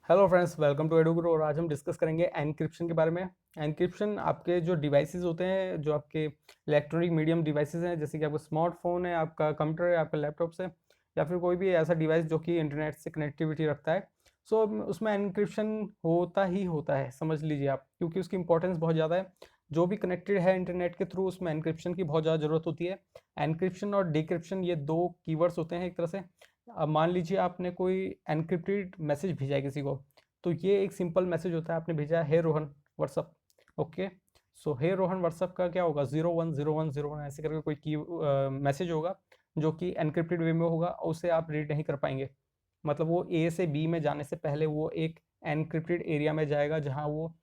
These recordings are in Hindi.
Hello friends, welcome to Eduguru. और आज हम डिस्कस करेंगे एनक्रिप्शन के बारे में। एनक्रिप्शन आपके जो डिवाइसेस होते हैं, जो आपके इलेक्ट्रॉनिक मीडियम डिवाइसेस हैं, जैसे कि आपका स्मार्टफोन है, आपका कंप्यूटर है, आपका लैपटॉप से, या फिर कोई भी ऐसा डिवाइस जो कि इंटरनेट से कनेक्टिविटी रखता है। सो उसमें एनक्रिप्शन होता ही होता है, समझ लीजिए आप, क्योंकि उसकी इंपॉर्टेंस बहुत ज़्यादा है। जो भी कनेक्टेड है इंटरनेट के थ्रू, उसमें एनक्रिप्शन की बहुत ज़्यादा ज़रूरत होती है। एनक्रिप्शन और डिक्रिप्शन ये दो कीवर्ड्स होते हैं एक तरह से। अब मान लीजिए आपने कोई एनक्रिप्टेड मैसेज भेजा है किसी को, तो ये एक सिंपल मैसेज होता है, आपने भेजा है हे रोहन व्हाट्सअप। ओके, सो हे रोहन व्हाट्सअप का क्या होगा, 010101 ऐसे करके कोई की मैसेज होगा जो कि एनक्रिप्टेड वे में होगा, और उसे आप रीड नहीं कर पाएंगे। मतलब वो ए से बी में जाने से पहले वो एक एनक्रिप्टेड एरिया में जाएगा, जहाँ वो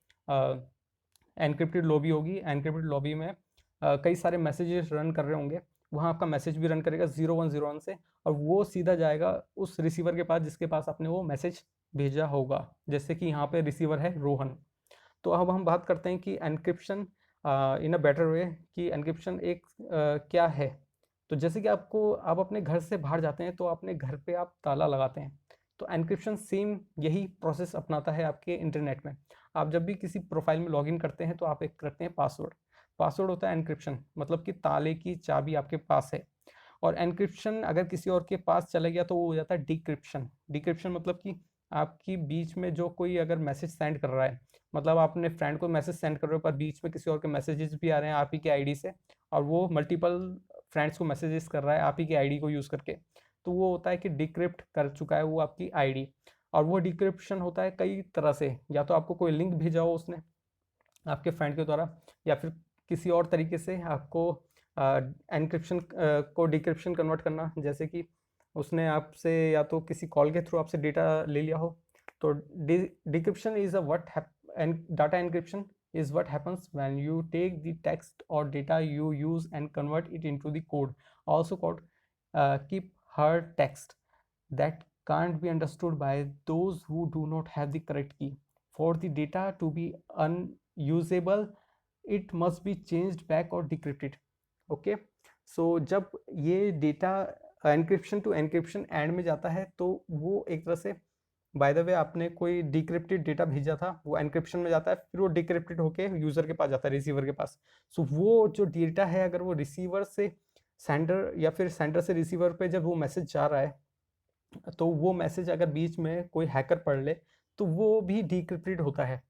एनक्रिप्टेड लॉबी होगी। एनक्रिप्टेड लॉबी में कई सारे मैसेजेस रन कर रहे होंगे, वहाँ आपका मैसेज भी रन करेगा 0101 से, और वो सीधा जाएगा उस रिसीवर के पास जिसके पास आपने वो मैसेज भेजा होगा। जैसे कि यहाँ पे रिसीवर है रोहन। तो अब हम बात करते हैं कि encryption in a better way, कि एनक्रिप्शन एक क्या है। तो जैसे कि आप अपने घर से बाहर जाते हैं तो अपने घर पे आप ताला लगाते हैं, तो एनक्रिप्शन सेम यही प्रोसेस अपनाता है आपके इंटरनेट में। आप जब भी किसी प्रोफाइल में लॉगिन करते हैं तो आप एक करते हैं पासवर्ड। पासवर्ड होता है एनक्रिप्शन, मतलब कि ताले की चाबी आपके पास है। और एनक्रिप्शन अगर किसी और के पास चला गया तो वो हो जाता है डिक्रिप्शन। डिक्रिप्शन मतलब कि आपकी बीच में जो कोई अगर मैसेज सेंड कर रहा है, मतलब आप अपने फ्रेंड को मैसेज सेंड कर रहे हो, पर बीच में किसी और के मैसेजेस भी आ रहे हैं आप ही के आईडी से, और वो मल्टीपल फ्रेंड्स को मैसेजेस कर रहा है आप ही के आईडी को यूज़ करके, तो वो होता है कि डिक्रिप्ट कर चुका है वो आपकी आईडी। और वो डिक्रिप्शन होता है कई तरह से, या तो आपको कोई लिंक भेजा हो उसने आपके फ्रेंड के द्वारा, या फिर किसी और तरीके से आपको एनक्रिप्शन को डिक्रिप्शन कन्वर्ट करना, जैसे कि उसने आपसे या तो किसी कॉल के थ्रू आपसे डेटा ले लिया हो। तो decryption is a what and data encryption is what happens when you take the text or data you use and convert it into the code, also called keep her text, that can't be understood by those who do not have the correct key. For the data to be unusable, it must be changed back or decrypted. Okay, so जब ये data encryption to encryption end में जाता है, तो वो एक तरह से, बाय द वे, आपने कोई डिक्रिप्टेड डेटा भेजा था, वो एनक्रिप्शन में जाता है, फिर वो डिक्रिप्टेड होके यूजर के पास जाता है, रिसीवर के पास। सो वो जो डेटा है, अगर वो रिसीवर से सेंडर या फिर सेंडर से रिसीवर पे जब वो मैसेज जा रहा है, तो वो मैसेज अगर बीच में कोई हैकर पढ़ ले तो वो भी डिक्रिप्टेड होता है।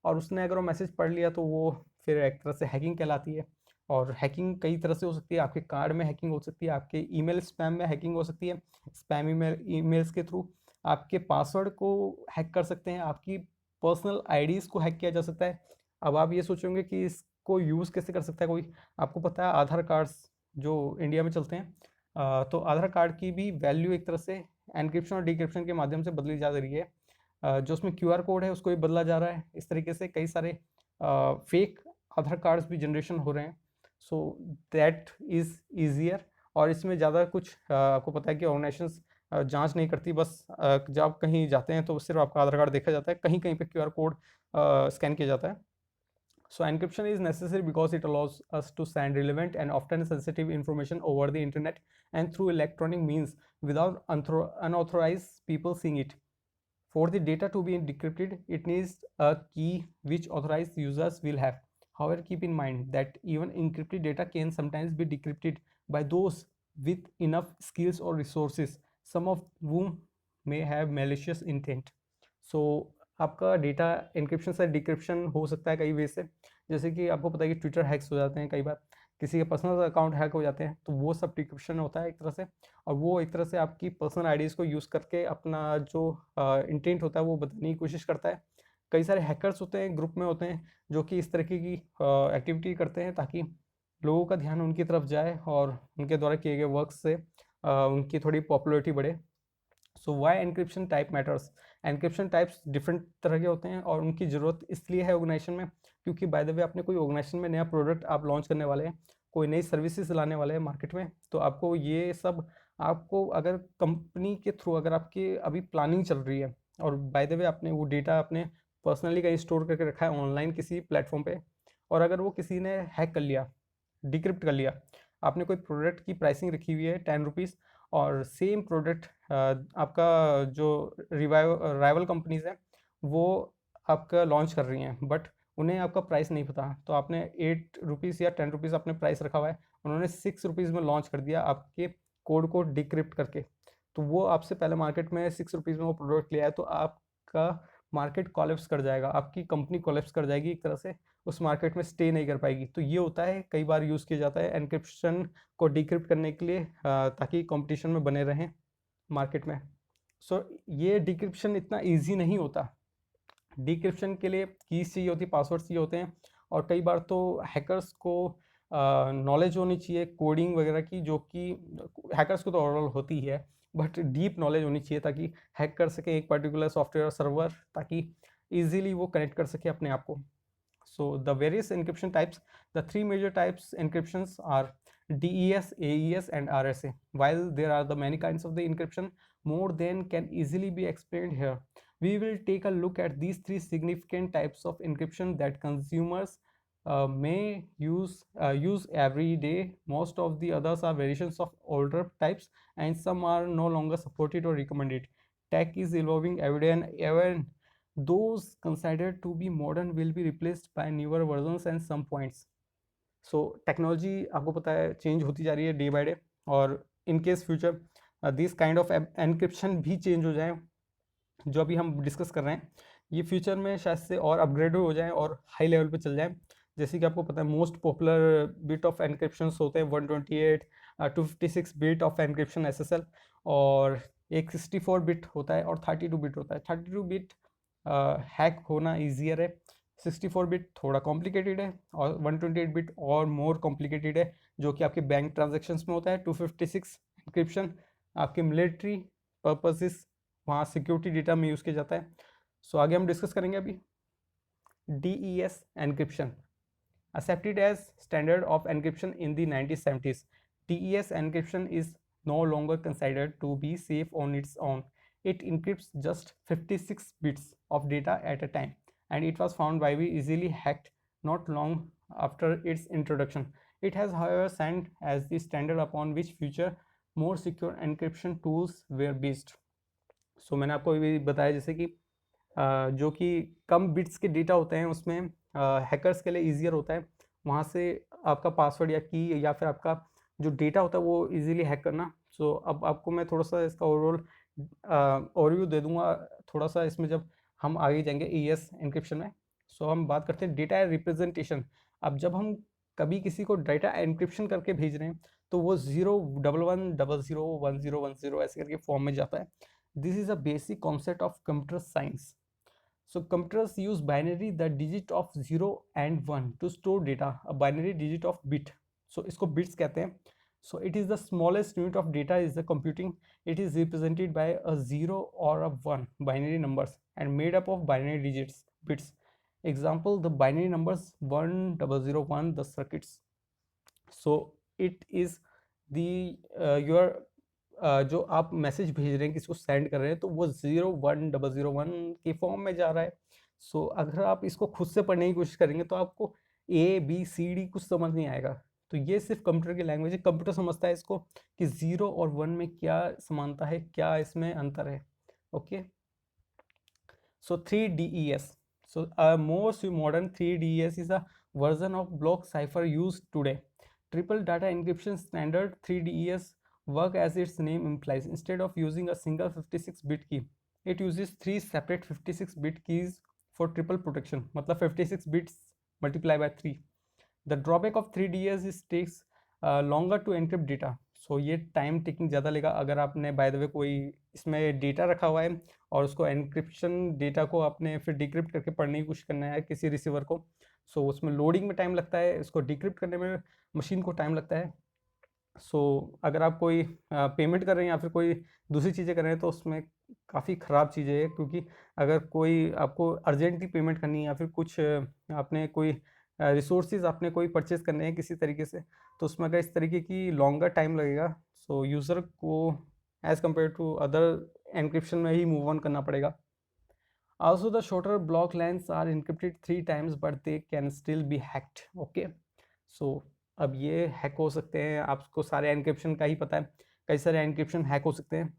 और उसने अगर वो मैसेज पढ़ लिया तो वो फिर एक तरह से हैकिंग कहलाती है। और हैकिंग कई तरह से हो सकती है, आपके कार्ड में हैकिंग हो सकती है, आपके ईमेल स्पैम में हैकिंग हो सकती है, स्पैम ईमेल्स के थ्रू आपके पासवर्ड को हैक कर सकते हैं, आपकी पर्सनल आईडीज़ को हैक किया जा सकता है। अब आप ये सोचोगे कि इसको यूज़ कैसे कर सकता है कोई। आपको पता है आधार कार्ड्स जो इंडिया में चलते हैं, तो आधार कार्ड की भी वैल्यू एक तरह से एनक्रिप्शन और डिक्रिप्शन के माध्यम से बदली जा रही है। जो उसमें क्यूआर कोड है उसको भी बदला जा रहा है। इस तरीके से कई सारे फेक आधार कार्ड्स भी जनरेशन हो रहे हैं। So that is easier. और इसमें ज़्यादा कुछ आपको पता है कि ऑर्गेनाइजेशंस जांच नहीं करती, बस जब आप कहीं जाते हैं तो सिर्फ आपका आधार कार्ड देखा जाता है, कहीं कहीं पे क्यूआर कोड स्कैन किया जाता है। So encryption is necessary because it allows us to send relevant and often sensitive information over the internet and through electronic means without unauthorized people seeing it. For the data to be decrypted, it needs a key which authorized users will have. However, keep in mind that even encrypted data can sometimes be decrypted by those with enough skills or resources, some of whom may have malicious intent. So आपका डेटा इंक्रिप्शन से डिक्रिप्शन हो सकता है कई वे से। जैसे कि आपको पता है कि ट्विटर हैक्स हो जाते हैं कई बार, किसी के पर्सनल अकाउंट हैक हो जाते हैं, तो वो सब डिक्रिप्शन होता है एक तरह से। और वो एक तरह से आपकी पर्सनल आईडीज़ को यूज़ करके अपना जो इंटेंट होता है वो बताने की कोशिश करता है। कई सारे हैकर्स होते हैं, ग्रुप में होते हैं, जो कि इस तरीके की एक्टिविटी करते हैं ताकि लोगों का ध्यान उनकी तरफ जाए और उनके द्वारा किए गए वर्क से उनकी थोड़ी पॉपुलैरिटी बढ़े। So why encryption type matters. Encryption types different तरह के होते हैं और उनकी ज़रूरत इसलिए है ऑर्गेनाइजेशन में, क्योंकि बाय द वे आपने कोई ऑर्गेनाइजेशन में नया प्रोडक्ट आप लॉन्च करने वाले हैं, कोई नई सर्विसेज लाने वाले हैं मार्केट में, तो आपको ये सब, आपको अगर कंपनी के थ्रू अगर आपकी अभी प्लानिंग चल रही है और बाय द वे आपने वो डेटा अपने पर्सनली कहीं स्टोर करके रखा है ऑनलाइन किसी प्लेटफॉर्म पे, और अगर वो किसी ने हैक कर लिया, डिक्रिप्ट कर लिया, आपने कोई प्रोडक्ट की प्राइसिंग रखी हुई है 10 रुपीज़, और सेम प्रोडक्ट आपका जो राइवल कंपनीज है वो आपका लॉन्च कर रही हैं, बट उन्हें आपका प्राइस नहीं पता, तो आपने 8 रुपीज़ या 10 रुपीज़ आपने प्राइस रखा हुआ है, उन्होंने 6 रुपीज़ में लॉन्च कर दिया आपके कोड को डिक्रिप्ट करके, तो वो आपसे पहले मार्केट में 6 रुपीज़ में वो प्रोडक्ट लिया है, तो आपका मार्केट कोलैप्स कर जाएगा, आपकी कंपनी कोलैप्स कर जाएगी एक तरह से, उस मार्केट में स्टे नहीं कर पाएगी। तो ये होता है, कई बार यूज़ किया जाता है एन्क्रिप्शन को डिक्रिप्ट करने के लिए, ताकि कंपटीशन में बने रहें मार्केट में। सो ये डिक्रिप्शन इतना ईजी नहीं होता। डिक्रिप्शन के लिए कीज चाहिए होती है, पासवर्ड चाहिए होते हैं, और कई बार तो हैकर्स को नॉलेज होनी चाहिए कोडिंग वगैरह की, जो कि हैकर्स को तो ओवरऑल होती ही है, बट डीप नॉलेज होनी चाहिए ताकि हैक कर सके एक पर्टिकुलर सॉफ्टवेयर सर्वर, ताकि इजीली वो कनेक्ट कर सके अपने आप को। So the various encryption types, the three major types encryptions are DES, AES, and RSA. While there are the many kinds of the encryption, more than can easily be explained here. We will take a look at these three significant types of encryption that consumers may use every day. Most of the others are variations of older types, and some are no longer supported or recommended. Tech is evolving every day, and even those considered to be modern will be replaced by newer versions and some points. So technology आपको पता है चेंज होती जा रही है डे बाय डे, और in case future this kind of encryption भी चेंज हो जाए, जो अभी हम डिस्कस कर रहे हैं, ये फ्यूचर में शायद से और अपग्रेड हो जाए और हाई लेवल पे चल जाए। जैसे कि आपको पता है most popular bit of encryption होते हैं 128, 256 बिट ऑफ एनक्रिप्शन SSL, और एक 64 बिट होता है और 32 बिट होता है। 32 बिट हैक होना ईजियर है, 64 बिट थोड़ा कॉम्प्लिकेटेड है, और 128 बिट और मोर कॉम्प्लिकेटेड है, जो कि आपके बैंक ट्रांजेक्शन्स में होता है। 256 एनक्रिप्शन आपके मिलिट्री पर्पसेस, वहाँ सिक्योरिटी डेटा में यूज़ किया जाता है। सो आगे हम डिस्कस करेंगे अभी DES encryption, accepted as standard of encryption in the 1970s. DES encryption is no longer considered to be safe on its own. It encrypts just 56 bits of data at a time, and it was found by be easily hacked not long after its introduction. It has however served as the standard upon which future more secure encryption tools were based. सो मैंने आपको अभी बताया जैसे कि जो कि कम बिट्स के डेटा होते हैं उसमें हैकर्स के लिए ईजियर होता है वहाँ से आपका पासवर्ड या की या फिर आपका जो डेटा होता है वो इजीली हैक करना। सो अब आपको मैं थोड़ा सा इसका ओवरऑल ओवरव्यू दे दूंगा थोड़ा सा इसमें, जब हम आगे जाएंगे ES एन्क्रिप्शन में। सो हम बात करते हैं डेटा रिप्रेजेंटेशन। अब जब हम कभी किसी को डेटा एन्क्रिप्शन करके भेज रहे हैं तो वो 011001010 ऐसे करके फॉर्म में जाता है। This is a basic concept of computer science. So computers use binary, the digit of 0 and 1 to store data, a binary digit of bit. So इसको bits कहते हैं. So it is the smallest unit of data is the computing. It is represented by a 0 or a 1 binary numbers and made up of binary digits, bits. Example, the binary numbers 1001, the circuits. So it is the your जो आप मैसेज भेज रहे हैं किसी को सेंड कर रहे हैं तो वो 01001 के फॉर्म में जा रहा है। सो अगर आप इसको खुद से पढ़ने की कोशिश करेंगे तो आपको ABCD कुछ समझ नहीं आएगा। तो ये सिर्फ कंप्यूटर की लैंग्वेज है, कंप्यूटर समझता है इसको कि 0 और 1 में क्या समानता है, क्या इसमें अंतर है। Okay, so 3DES, so a most modern 3DES is a version of block cipher used today. Triple data encryption standard 3DES work as its name implies. Instead of using a single 56-bit key, it uses 3 separate 56-bit keys for triple protection. मतलब 56 bits multiplied by 3. The drawback of 3DES is takes longer to encrypt data. सो ये टाइम टेकिंग ज़्यादा लेगा। अगर आपने बाय द वे कोई इसमें डेटा रखा हुआ है और उसको एनक्रिप्शन डेटा को आपने फिर डिक्रिप्ट करके पढ़ने की कोशिश करना है किसी रिसीवर को, सो उसमें लोडिंग में टाइम लगता है, इसको डिक्रिप्ट करने में मशीन को टाइम लगता है। सो अगर आप कोई पेमेंट कर रहे हैं या फिर कोई दूसरी चीज़ें कर रहे हैं तो उसमें काफ़ी ख़राब चीज़ें है, क्योंकि अगर कोई आपको अर्जेंटली पेमेंट करनी है या फिर कुछ आपने कोई रिसोर्सेज आपने कोई परचेज करने हैं किसी तरीके से, तो उसमें अगर इस तरीके की लॉन्गर टाइम लगेगा सो यूज़र को as compare to other encryption में ही मूव ऑन करना पड़ेगा। Also the shorter block lengths are encrypted 3 times but they can still be hacked. Okay, so अब ये हैक हो सकते हैं, आपको सारे एनक्रिप्शन का ही पता है, कई सारे एनक्रिप्शन हैक हो सकते हैं।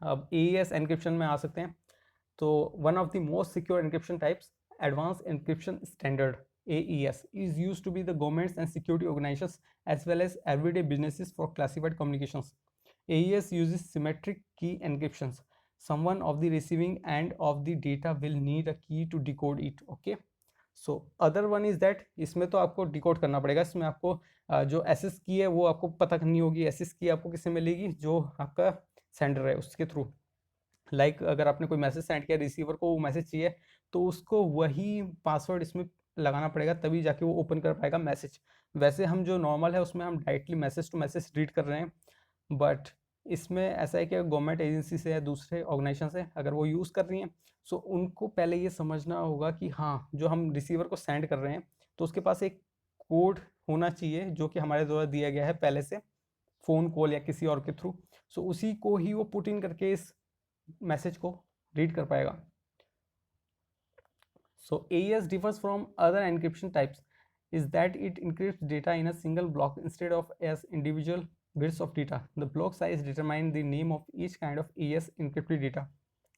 अब AES एनक्रिप्शन में आ सकते हैं। तो one of the most secure encryption types, advance encryption standard AES is used to be the governments and security organizations as well as everyday businesses for classified communications. AES uses symmetric key encryptions. Someone of the receiving end of the data will need a key to decode it. Okay. So other one is that, इसमें तो आपको डिकोड करना पड़ेगा, इसमें आपको जो एसएस की है वो आपको पता करनी होगी। एसएस की आपको किससे मिलेगी, जो आपका सेंडर है उसके थ्रू। लाइक अगर आपने कोई मैसेज सेंड किया, रिसीवर को वो मैसेज चाहिए, तो उसको वही पासवर्ड इसमें लगाना पड़ेगा, तभी जाके वो ओपन कर पाएगा मैसेज। वैसे हम जो नॉर्मल है उसमें हम directly message to message read कर रहे हैं, बट इसमें ऐसा है कि गवर्नमेंट एजेंसी से या दूसरे ऑर्गेनाइजेशन से अगर वो यूज़ कर रही हैं, सो उनको पहले ये समझना होगा कि हाँ, जो हम रिसीवर को सेंड कर रहे हैं तो उसके पास एक कोड होना चाहिए जो कि हमारे द्वारा दिया गया है पहले से, फ़ोन कॉल या किसी और के थ्रू। सो उसी को ही वो पुट इन करके इस मैसेज को रीड कर पाएगा। So AES differs from other encryption types is that it encrypts data in a single block instead of as individual bits of data. The block size determines the name of each kind of AES encrypted data.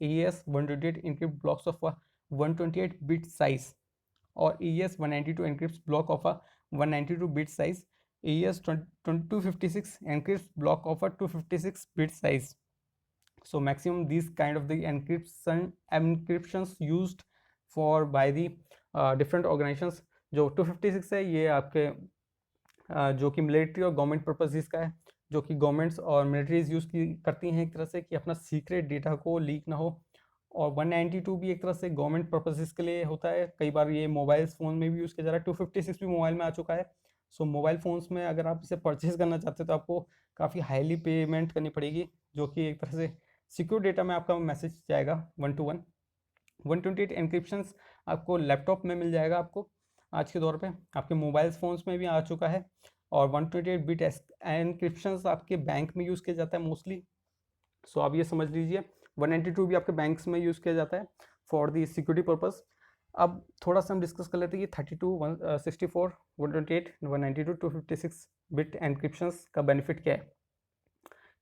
AES 128 encrypt blocks of a 128 bit size, or AES 192 encrypts block of a 192 bit size. AES 256 encrypts block of a 256 bit size. So maximum these kind of the encryptions used for by the different organisations. जो 256 है ये आपके जो कि मिलिट्री और गवर्नमेंट पर्पजेज़ का है, जो कि गवर्नमेंट्स और मिलिट्रीज यूज़ की करती हैं एक तरह से कि अपना सीक्रेट डेटा को लीक ना हो। और 192 भी एक तरह से गवर्नमेंट पर्पजेज़ के लिए होता है, कई बार ये मोबाइल फ़ोन में भी यूज़ किया जा रहा है। 256 भी मोबाइल में आ चुका है। सो मोबाइल फ़ोन्स में अगर आप इसे परचेज़ करना चाहते हो तो आपको काफ़ी हाईली पेमेंट करनी पड़ेगी, जो कि एक तरह से सिक्योर डेटा में आपका मैसेज जाएगा 1 to 1। 128 एनक्रिप्शंस आपको लैपटॉप में मिल जाएगा, आपको आज के दौर पे आपके मोबाइल फ़ोन्स में भी आ चुका है। और 128 बिट एनक्रिप्शंस आपके बैंक में यूज़ किया जाता है मोस्टली। सो आप ये समझ लीजिए 192 भी आपके बैंक्स में यूज़ किया जाता है फॉर दी सिक्योरिटी पर्पज़। अब थोड़ा सा हम डिस्कस कर लेते हैं कि 32, 164, 128, 192, 256 बिट एनक्रिप्शंस का बेनिफिट क्या है।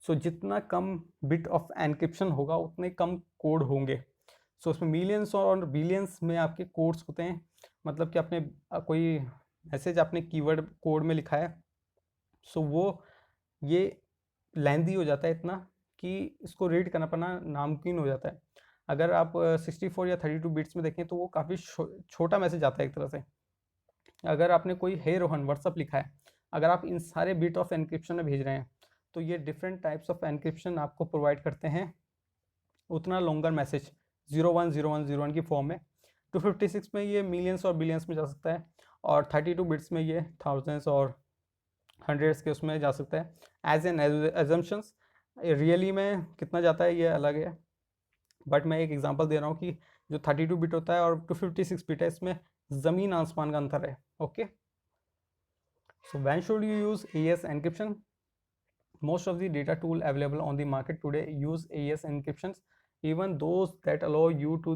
सो जितना कम बिट ऑफ एनक्रिप्शन होगा उतने कम कोड होंगे। सो उसमें मिलियंस और बिलियंस में आपके कोड्स होते हैं, मतलब कि आपने कोई मैसेज आपने कीवर्ड कोड में लिखा है, सो वो ये लेंदी हो जाता है इतना कि इसको रीड करना पड़ना नामुमकिन हो जाता है। अगर आप 64 या 32 बिट्स में देखें तो वो काफ़ी छोटा मैसेज आता है एक तरह से। अगर आपने कोई हे रोहन व्हाट्सअप लिखा है, अगर आप इन सारे बिट ऑफ एनक्रिप्शन में भेज रहे हैं तो ये डिफरेंट टाइप्स ऑफ एनक्रिप्शन आपको प्रोवाइड करते हैं उतना लॉन्गर मैसेज 010101 की फॉर्म में। 256 में ये मिलियंस और बिलियंस में जा सकता है, और 32 बिट्स में ये थाउजेंड्स और हंड्रेड्स के उसमें जा सकता है। एज एन एजम्पशंस रियली में कितना जाता है ये अलग है, बट मैं एक एग्जांपल दे रहा हूँ कि जो 32 बिट होता है और 256 बिट है, इसमें ज़मीन आसमान का अंतर है। Okay, so when should you use AES encryption? Most of the data tool available on the market today use AES encryptions, even those that allow you to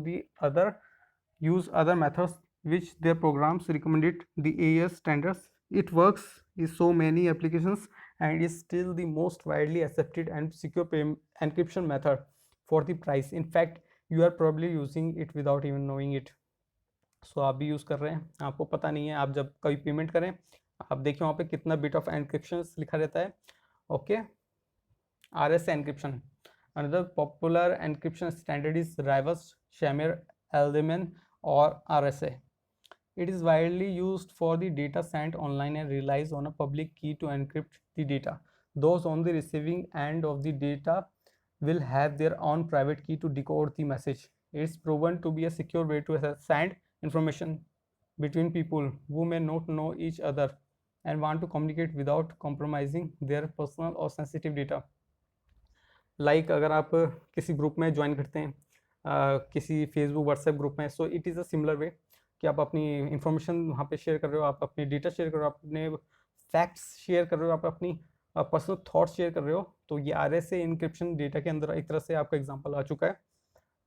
use other methods which their programs recommended the AES standards. It works in so many applications and is still the most widely accepted and secure encryption method for the price. In fact, you are probably using it without even knowing it. So आप भी यूज़ कर रहे हैं, आपको पता नहीं है। आप जब कभी पेमेंट करें, आप देखिए वहाँ पे कितना बिट ऑफ एनक्रिप्शन लिखा रहता है। Okay, RSA encryption. Another popular encryption standard is Rivers, Shamir, Alderman, or RSA. It is widely used for the data sent online and relies on a public key to encrypt the data. Those on the receiving end of the data will have their own private key to decode the message. It is proven to be a secure way to send information between people who may not know each other and want to communicate without compromising their personal or sensitive data. Like अगर आप किसी ग्रुप में ज्वाइन करते हैं, किसी फेसबुक व्हाट्सएप ग्रुप में, so it is a similar way कि आप अपनी इंफॉर्मेशन वहाँ पे शेयर कर रहे हो, आप अपने डेटा शेयर कर रहे हो, आप अपने फैक्ट्स शेयर कर रहे हो, आप अपनी पर्सनल थॉट्स शेयर कर रहे हो। तो ये RSA इनक्रिप्शन डेटा के अंदर एक तरह से आपका एग्जांपल आ चुका है।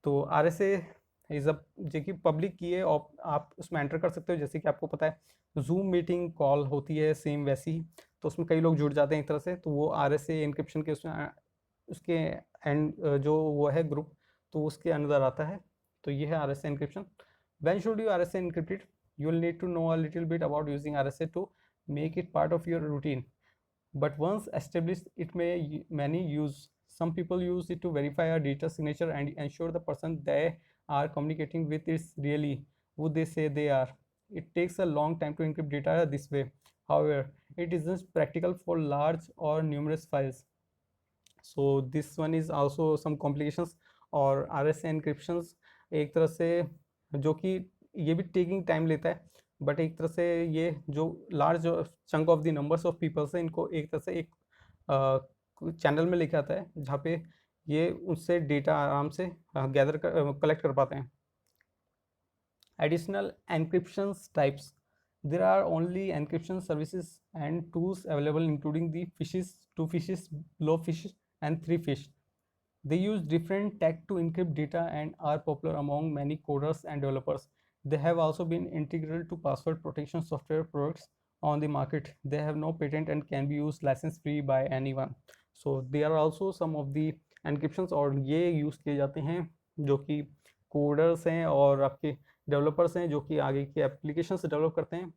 तो RSA इज़ अ जो कि पब्लिक की है और आप उसमें एंटर कर सकते हो। जैसे कि आपको पता है जूम मीटिंग कॉल होती है सेम वैसी ही, तो उसमें कई लोग जुड़ जाते हैं एक तरह से, तो वो RSA इनक्रिप्शन के उसमें उसके एंड जो वो है ग्रुप, तो उसके अंदर आता है। तो ये है RSA encryption. When should you RSA encrypt it? You will need to know a little bit about using RSA to make it part of your routine. But once established, it may many use. Some people use it to verify a digital signature and ensure the person they are communicating with is really who they say they are. It takes a long time to encrypt data this way. However, it isn't practical for large or numerous files. So this one is also some complications. और RSA encryptions एक तरह से जो कि ये भी टेकिंग टाइम लेता है, बट एक तरह से ये जो large chunk of the numbers of peoples है इनको एक तरह से एक चैनल में लेके आता है जहाँ पे ये उससे डेटा आराम से गैदर कलेक्ट कर पाते हैं. Additional encryption types. There are only encryption services and tools available, including the fishes, 2FIShes, Blowfish, and 3FISH. They use different tech to encrypt data and are popular among many coders and developers. They have also been integral to password protection software products on the market. They have no patent and can be used license free by anyone. So there are also some of the encryptions और ये यूज़ किए जाते हैं जो कि कोडर्स हैं और आपके डेवलपर्स हैं जो कि आगे के एप्लीकेशंस डेवलप करते हैं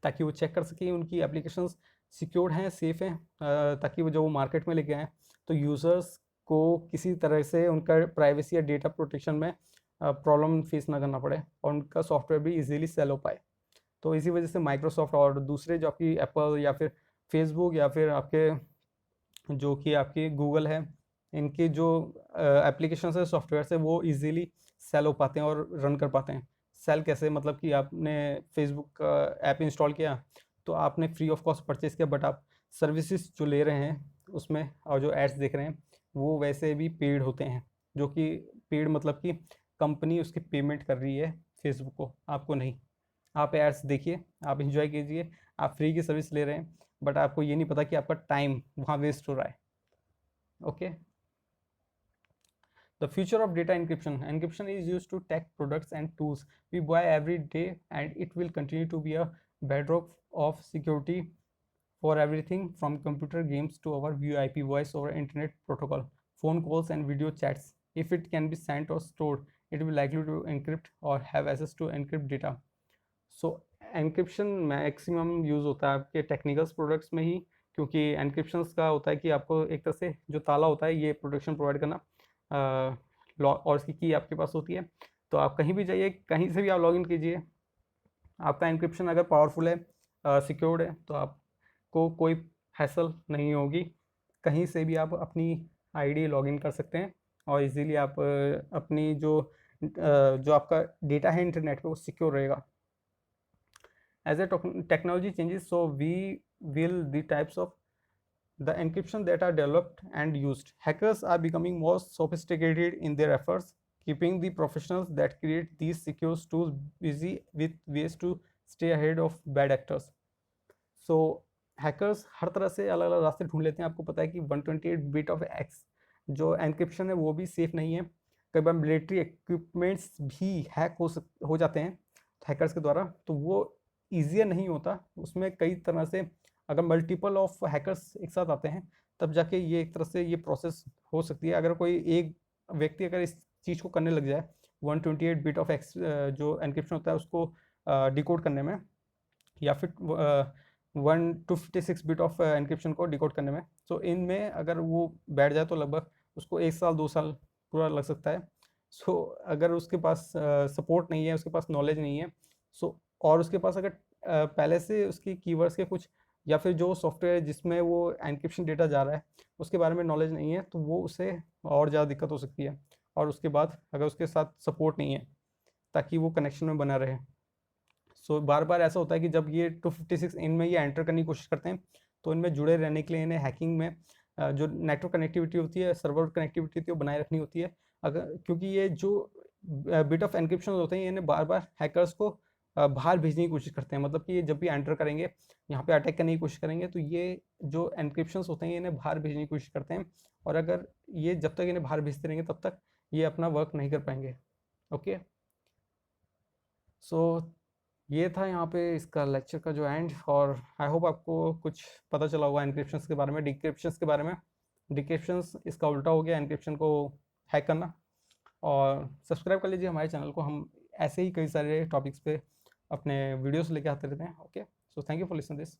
ताकि वो चेक कर सकें उनकी एप्लीकेशंस सिक्योर्ड हैं, सेफ़ हैं, ताकि वो जब वो मार्केट में लेके आएँ तो यूज़र्स को किसी तरह से उनका प्राइवेसी या डेटा प्रोटेक्शन में प्रॉब्लम फेस ना करना पड़े और उनका सॉफ्टवेयर भी इजीली सेल हो पाए. तो इसी वजह से माइक्रोसॉफ्ट और दूसरे जो आपकी एप्पल या फिर फेसबुक या फिर आपके जो कि आपकी गूगल है, इनके जो एप्लीकेशन है सॉफ्टवेयर से वो इजीली सेल हो पाते हैं और रन कर पाते हैं. सेल कैसे, मतलब कि आपने फेसबुक का ऐप इंस्टॉल किया तो आपने फ्री ऑफ कॉस्ट परचेज़ किया, बट आप सर्विसेज जो ले रहे हैं उसमें और जो एड्स देख रहे हैं वो वैसे भी पेड होते हैं, जो कि पेड मतलब कि कंपनी उसकी पेमेंट कर रही है फेसबुक को, आपको नहीं. आप एड्स देखिए, आप इंजॉय कीजिए, आप फ्री की सर्विस ले रहे हैं, बट आपको ये नहीं पता कि आपका टाइम वहाँ वेस्ट हो रहा है. Okay. The future of data encryption. Encryption is used to tech products and tools we buy every day, and it will continue to be a bedrock of security for everything from computer games to our VoIP voice over internet protocol, phone calls and video chats. If it can be sent or stored, it will be likely to encrypt or have access to encrypt data. So encryption maximum use होता है आपके टेक्निकल्स प्रोडक्ट्स में ही, क्योंकि एनक्रिप्शंस का होता है कि आपको एक तरह से जो ताला होता है ये प्रोटेक्शन प्रोवाइड करना, और इसकी की आपके पास होती है. तो आप कहीं भी जाइए, कहीं से भी आप लॉगिन कीजिए, आपका एनक्रिप्शन अगर पावरफुल है, सिक्योर्ड है, तो आपको कोई हैसल नहीं होगी. कहीं से भी आप अपनी आईडी लॉगिन कर सकते हैं और इजीली आप अपनी जो आपका डेटा है इंटरनेट पे वो सिक्योर रहेगा. As a technology changes, so we will the types of the encryption that are developed and used. Hackers are becoming more sophisticated in their efforts, keeping the professionals that create these secure tools busy with ways to stay ahead of bad actors. So hackers हर तरह से अलग अलग रास्ते ढूंढ लेते हैं. आपको पता है कि 128 बिट ऑफ एक्स जो एनक्रिप्शन है वो भी सेफ नहीं है. कई बार मिलिट्री इक्विपमेंट्स भी हैक हो जाते हैं हैकर्स के द्वारा, तो वो ईजियर नहीं होता. उसमें कई तरह से अगर मल्टीपल ऑफ हैकर्स एक साथ आते हैं तब जाके ये एक तरह से ये प्रोसेस हो सकती है. अगर कोई एक व्यक्ति अगर इस चीज़ को करने लग जाए 128 बिट ऑफ एक्स जो एनक्रिप्शन होता है उसको डिकोड करने में, या फिर 256 बिट ऑफ एनक्रिप्शन को डिकोड करने में, तो इनमें अगर वो बैठ जाए तो लगभग उसको 1 साल 2 साल पूरा लग सकता है. सो अगर उसके पास सपोर्ट नहीं है, उसके पास नॉलेज नहीं है, सो और उसके पास अगर पहले से उसकी कीवर्ड्स के कुछ या फिर जो सॉफ्टवेयर जिसमें वो एनक्रिप्शन डेटा जा रहा है उसके बारे में नॉलेज नहीं है, तो वो उसे और ज़्यादा दिक्कत हो सकती है. और उसके बाद अगर उसके साथ सपोर्ट नहीं है ताकि वो कनेक्शन में बना रहे. सो बार बार ऐसा होता है कि जब ये 256 इनमें ये एंटर करने की कोशिश करते हैं तो इनमें जुड़े रहने के लिए इन्हें हैकिंग में जो नेटवर्क कनेक्टिविटी होती है, सर्वर कनेक्टिविटी होती है, वो बनाए रखनी होती है. अगर क्योंकि ये जो बिट ऑफ एनक्रिप्शन होते हैं इन्हें बार बार हैकर्स को बाहर भेजने की कोशिश करते हैं. मतलब कि ये जब भी एंटर करेंगे, यहाँ पे अटैक करने की कोशिश करेंगे, तो ये जो एनक्रिप्शंस होते हैं इन्हें बाहर भेजने की कोशिश करते हैं. और अगर ये जब तक इन्हें बाहर भेजते रहेंगे तब तक ये अपना वर्क नहीं कर पाएंगे. ओके. सो ये था यहाँ पे इसका लेक्चर का जो एंड, और आई होप आपको कुछ पता चला होगा एनक्रिप्शंस के बारे में, डिक्रिप्शंस के बारे में. डिक्रिप्शंस इसका उल्टा हो गया एनक्रिप्शन को हैक करना. और सब्सक्राइब कर लीजिए हमारे चैनल को। हम ऐसे ही कई सारे टॉपिक्स पे अपने वीडियोस लेके आते रहते हैं। Okay, so thank you for listening this.